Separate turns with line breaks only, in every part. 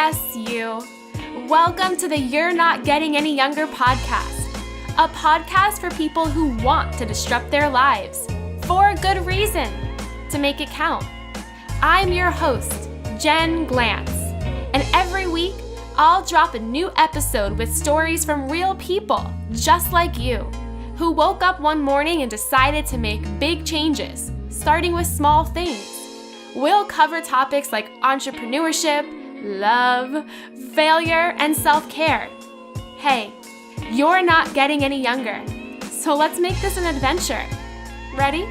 Yes, you. Welcome to the You're Not Getting Any Younger podcast, a podcast for people who want to disrupt their lives for a good reason, to make it count. I'm your host, Jen Glantz, and every week I'll drop a new episode with stories from real people just like you, who woke up one morning and decided to make big changes, starting with small things. We'll cover topics like entrepreneurship, love, failure, and self-care. Hey, you're not getting any younger, so let's make this an adventure. Ready?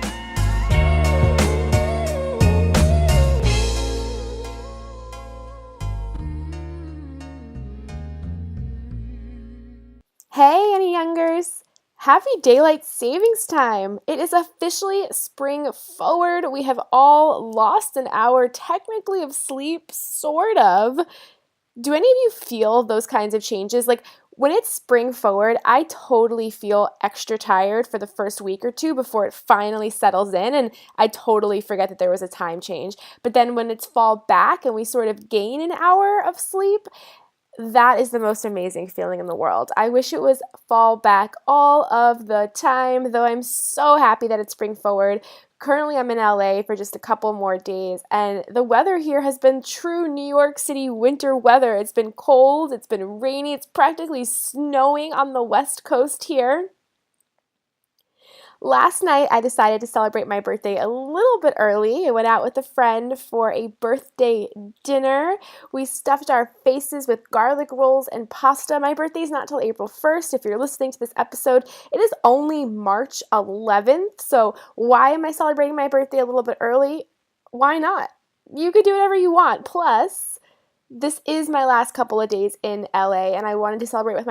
Hey, any youngers! Happy daylight savings time! It is officially spring forward. We have all lost an hour technically of sleep, sort of. Do any of you feel those kinds of changes? Like when it's spring forward, I totally feel extra tired for the first week or two before it finally settles in, and I totally forget that there was a time change. But then when it's fall back and we sort of gain an hour of sleep, that is the most amazing feeling in the world. I wish it was fall back all of the time, though I'm so happy that it's spring forward. Currently, I'm in LA for just a couple more days, and the weather here has been true New York City winter weather. It's been cold, it's been rainy, it's practically snowing on the West Coast here. Last night, I decided to celebrate my birthday a little bit early. I went out with a friend for a birthday dinner. We stuffed our faces with garlic rolls and pasta. My birthday is not till April 1st. If you're listening to this episode, it is only March 11th. So why am I celebrating my birthday a little bit early? Why not? You could do whatever you want. Plus, this is my last couple of days in LA, and I wanted to celebrate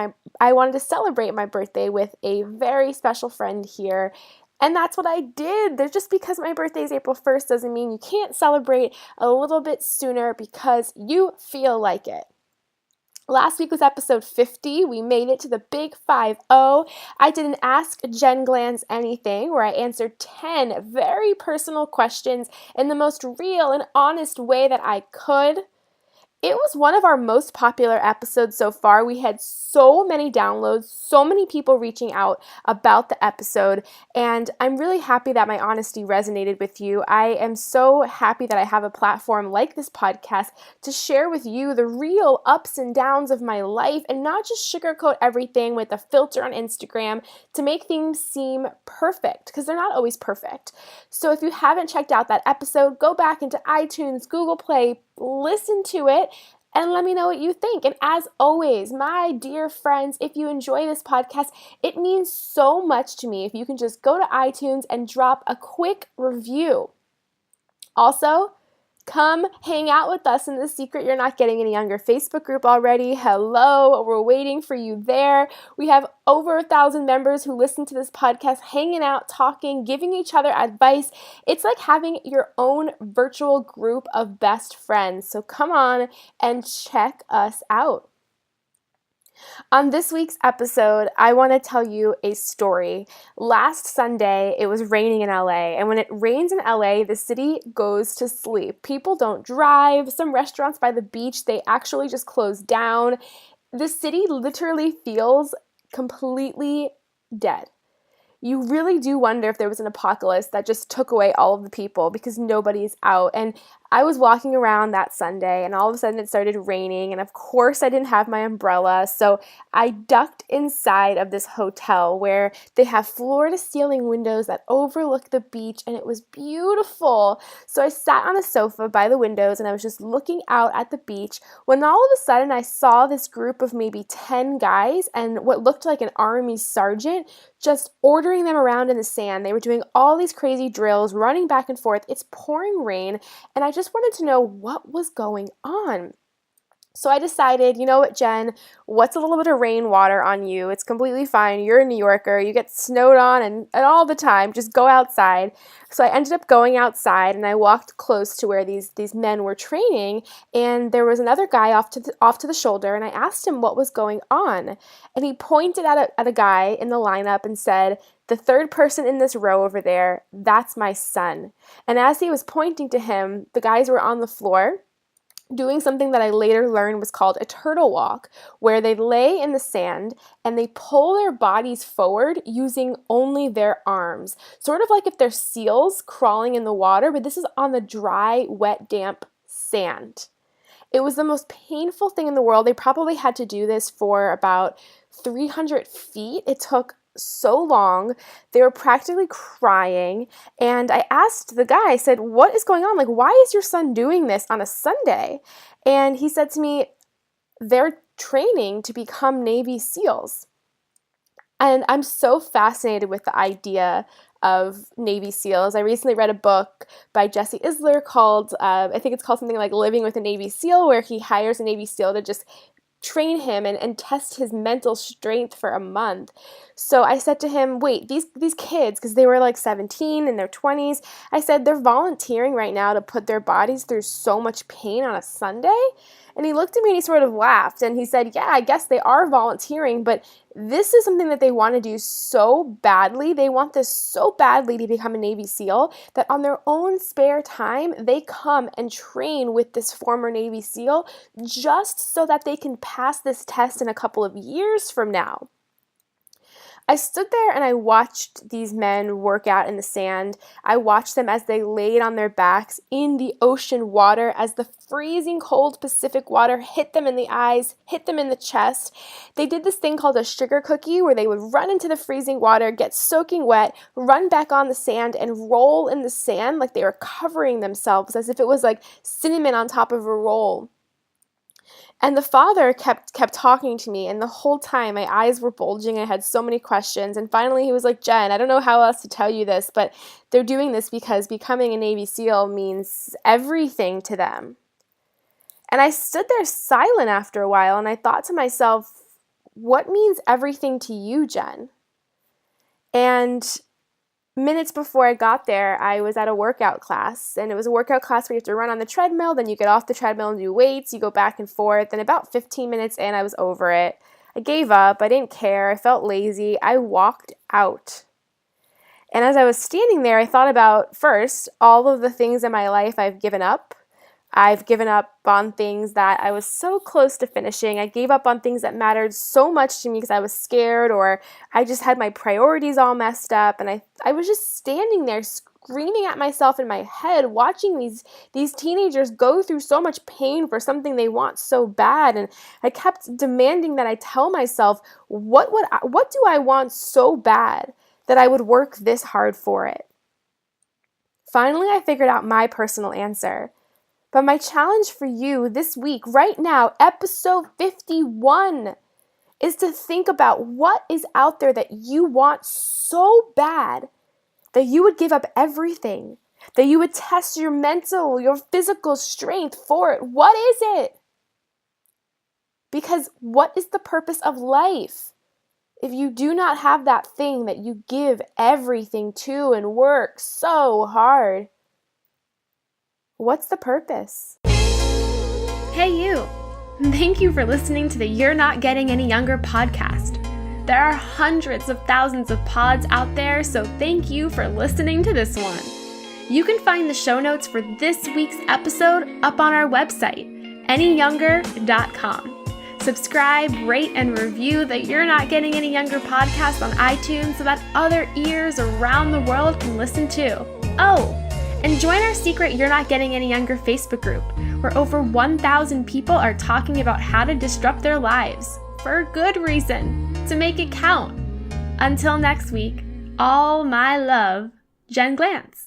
my birthday with a very special friend here. And that's what I did. Just because my birthday is April 1st doesn't mean you can't celebrate a little bit sooner because you feel like it. Last week was episode 50. We made it to the big 50. I did an Ask Jen Glantz Anything where I answered 10 very personal questions in the most real and honest way that I could. It was one of our most popular episodes so far. We had so many downloads, so many people reaching out about the episode, and I'm really happy that my honesty resonated with you. I am so happy that I have a platform like this podcast to share with you the real ups and downs of my life and not just sugarcoat everything with a filter on Instagram to make things seem perfect, because they're not always perfect. So if you haven't checked out that episode, go back into iTunes, Google Play, listen to it, and let me know what you think. And as always, my dear friends, if you enjoy this podcast, it means so much to me if you can just go to iTunes and drop a quick review. Also, come hang out with us in the Secret You're Not Getting Any Younger Facebook group already. Hello, we're waiting for you there. We have over 1,000 members who listen to this podcast, hanging out, talking, giving each other advice. It's like having your own virtual group of best friends. So come on and check us out. On this week's episode, I want to tell you a story. Last Sunday, it was raining in LA, and when it rains in LA, the city goes to sleep. People don't drive. Some restaurants by the beach, they actually just close down. The city literally feels completely dead. You really do wonder if there was an apocalypse that just took away all of the people because nobody's out. And I was walking around that Sunday and all of a sudden it started raining, and of course I didn't have my umbrella, so I ducked inside of this hotel where they have floor-to-ceiling windows that overlook the beach, and it was beautiful. So I sat on a sofa by the windows and I was just looking out at the beach when all of a sudden I saw this group of maybe 10 guys and what looked like an army sergeant just ordering them around in the sand. They were doing all these crazy drills, running back and forth. It's pouring rain, and I just wanted to know what was going on. So I decided, you know what, Jen, what's a little bit of rainwater on you? It's completely fine. You're a New Yorker. You get snowed on and all the time. Just go outside. So I ended up going outside, and I walked close to where these men were training, and there was another guy off to the shoulder, and I asked him what was going on. And he pointed at a guy in the lineup and said, "The third person in this row over there, that's my son." And as he was pointing to him, the guys were on the floor. doing something that I later learned was called a turtle walk, where they lay in the sand and they pull their bodies forward using only their arms. Sort of like if they're seals crawling in the water, but this is on the dry, wet, damp sand. It was the most painful thing in the world. They probably had to do this for about 300 feet. It took so long. They were practically crying. And I asked the guy, I said, what is going on? Like, why is your son doing this on a Sunday? And he said to me, they're training to become Navy SEALs. And I'm so fascinated with the idea of Navy SEALs. I recently read a book by Jesse Isler called, I think it's called something like Living with a Navy SEAL, where he hires a Navy SEAL to just train him and test his mental strength for a month. So I said to him, wait, these kids, because they were like 17 in their 20s, I said, they're volunteering right now to put their bodies through so much pain on a Sunday? And he looked at me and he sort of laughed and he said, yeah, I guess they are volunteering, but this is something that they want to do so badly. They want this so badly to become a Navy SEAL that on their own spare time, they come and train with this former Navy SEAL just so that they can pass this test in a couple of years from now. I stood there and I watched these men work out in the sand. I watched them as they laid on their backs in the ocean water as the freezing cold Pacific water hit them in the eyes, hit them in the chest. They did this thing called a sugar cookie where they would run into the freezing water, get soaking wet, run back on the sand, and roll in the sand like they were covering themselves as if it was like cinnamon on top of a roll. And the father kept talking to me, and the whole time my eyes were bulging. I had so many questions, and finally he was like, Jen, I don't know how else to tell you this, but they're doing this because becoming a Navy SEAL means everything to them. And I stood there silent after a while, and I thought to myself, what means everything to you, Jen? And minutes before I got there, I was at a workout class, and it was a workout class where you have to run on the treadmill, then you get off the treadmill and do weights, you go back and forth, and about 15 minutes in, I was over it. I gave up, I didn't care, I felt lazy, I walked out. And as I was standing there, I thought about, first, all of the things in my life I've given up. I've given up on things that I was so close to finishing. I gave up on things that mattered so much to me because I was scared, or I just had my priorities all messed up. And I was just standing there screaming at myself in my head, watching these teenagers go through so much pain for something they want so bad. And I kept demanding that I tell myself, what do I want so bad that I would work this hard for it? Finally, I figured out my personal answer. But my challenge for you this week, right now, episode 51, is to think about what is out there that you want so bad that you would give up everything, that you would test your mental, your physical strength for it. What is it? Because what is the purpose of life if you do not have that thing that you give everything to and work so hard? What's the purpose? Hey you! Thank you for listening to the You're Not Getting Any Younger podcast. There are hundreds of thousands of pods out there, so thank you for listening to this one. You can find the show notes for this week's episode up on our website, anyyounger.com. Subscribe, rate, and review the You're Not Getting Any Younger podcast on iTunes so that other ears around the world can listen too. Oh! And join our secret You're Not Getting Any Younger Facebook group, where over 1,000 people are talking about how to disrupt their lives, for a good reason, to make it count. Until next week, all my love, Jen Glantz.